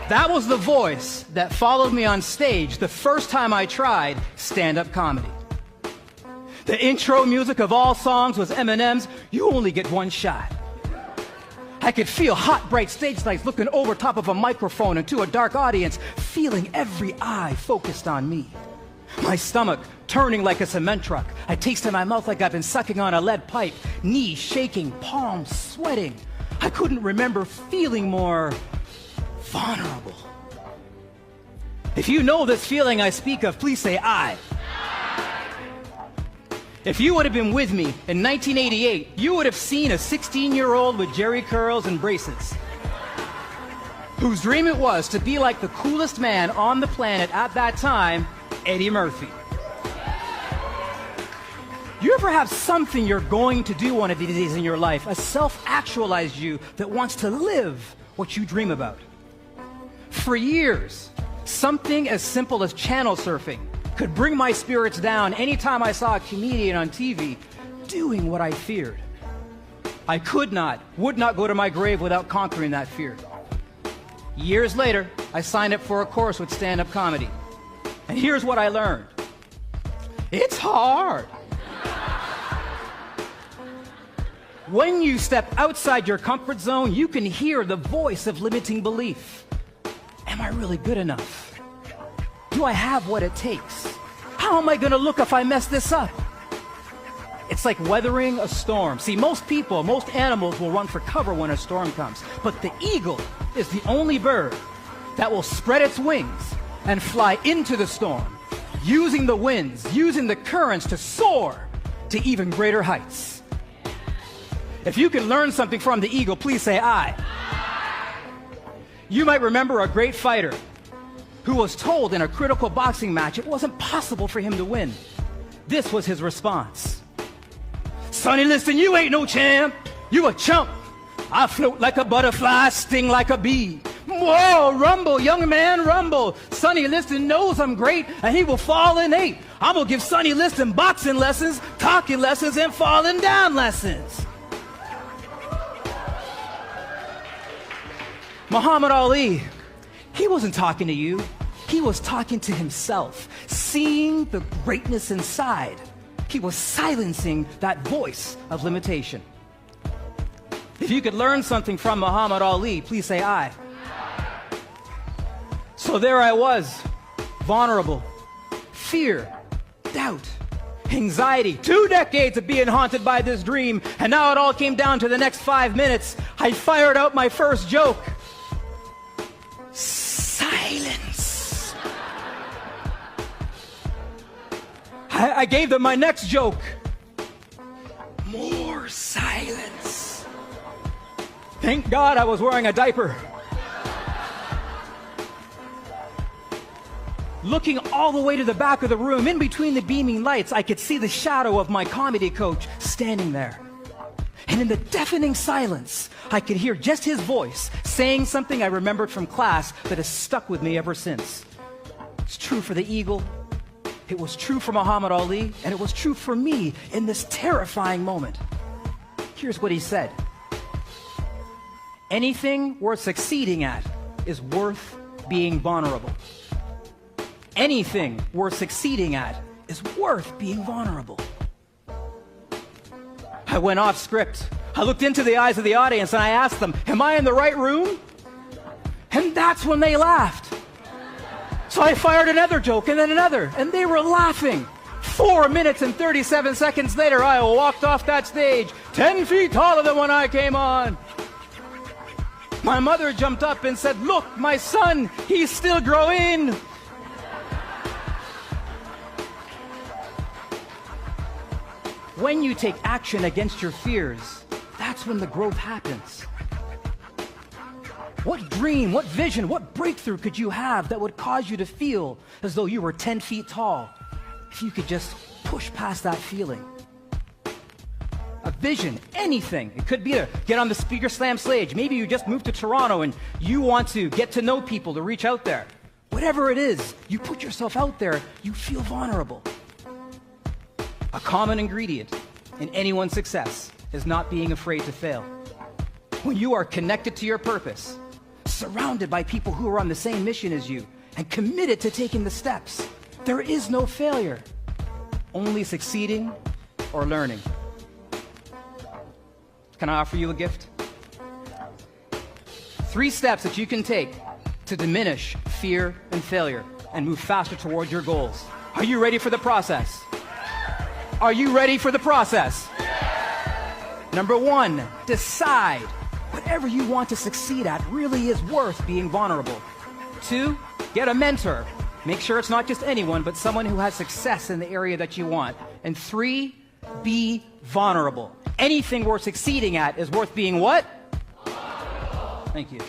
That was the voice that followed me on stage the first time I tried stand-up comedy. The intro music of all songs was Eminem's "You Only Get One Shot." I could feel hot, bright stage lights looking over top of a microphone into a dark audience, feeling every eye focused on me. My stomach turning like a cement truck. I taste in my mouth like I've been sucking on a lead pipe. Knees shaking, palms sweating. I couldn't remember feeling more vulnerable. If you know this feeling I speak of, please say "I." If you would have been with me in 1988, you would have seen a 16-year-old with jerry curls and braces, whose dream it was to be like the coolest man on the planet at that time, Eddie Murphy. You ever have something you're going to do one of these days in your life, a self-actualized you that wants to live what you dream about? For years, something as simple as channel surfing could bring my spirits down anytime I saw a comedian on TV doing what I feared. I would not go to my grave without conquering that fear. Years later, I signed up for a course with stand-up comedy. And here's what I learned. It's hard. When you step outside your comfort zone, you can hear the voice of limiting belief. Am I really good enough? Do I have what it takes? How am I going to look if I mess this up? It's like weathering a storm. See, most people, most animals will run for cover when a storm comes. But the eagle is the only bird that will spread its wings and fly into the storm, using the winds, using the currents to soar to even greater heights. If you can learn something from the eagle, please say "I." You might remember a great fighter who was told in a critical boxing match it wasn't possible for him to win. This was his response. "Sonny, listen, you ain't no champ. You a chump. I float like a butterfly, sting like a bee. Whoa, rumble, young man, rumble. Sonny Liston knows I'm great, and he will fall in 8. I'm gonna give Sonny Liston boxing lessons, talking lessons, and falling down lessons." Muhammad Ali, he wasn't talking to you. He was talking to himself, seeing the greatness inside. He was silencing that voice of limitation. If you could learn something from Muhammad Ali, please say "I." So there I was, vulnerable, fear, doubt, anxiety, 2 decades of being haunted by this dream, and now it all came down to the next 5 minutes. I fired out my first joke. Silence. I gave them my next joke. More silence. Thank God I was wearing a diaper. Looking all the way to the back of the room, in between the beaming lights, I could see the shadow of my comedy coach standing there. And in the deafening silence, I could hear just his voice saying something I remembered from class that has stuck with me ever since. It's true for the eagle, it was true for Muhammad Ali, and it was true for me in this terrifying moment. Here's what he said. Anything worth succeeding at is worth being vulnerable. Anything worth succeeding at is worth being vulnerable. I went off script. I looked into the eyes of the audience and I asked them, am I in the right room? And that's when they laughed. So I fired another joke and then another, and they were laughing. 4 minutes and 37 seconds later, I walked off that stage, 10 feet taller than when I came on. My mother jumped up and said, look, my son, he's still growing. When you take action against your fears, that's when the growth happens. What dream, what vision, what breakthrough could you have that would cause you to feel as though you were 10 feet tall if you could just push past that feeling? A vision, anything. It could be to get on the Speaker Slam stage. Maybe you just moved to Toronto and you want to get to know people, to reach out there. Whatever it is, you put yourself out there, you feel vulnerable. A common ingredient in anyone's success is not being afraid to fail. When you are connected to your purpose, surrounded by people who are on the same mission as you and committed to taking the steps. There is no failure, only succeeding or learning. Can I offer you a gift? 3 steps that you can take to diminish fear and failure and move faster toward your goals. Are you ready for the process? Are you ready for the process? Number 1, decide whatever you want to succeed at really is worth being vulnerable. 2, get a mentor. Make sure it's not just anyone, but someone who has success in the area that you want. And 3, be vulnerable. Anything worth succeeding at is worth being what? Thank you.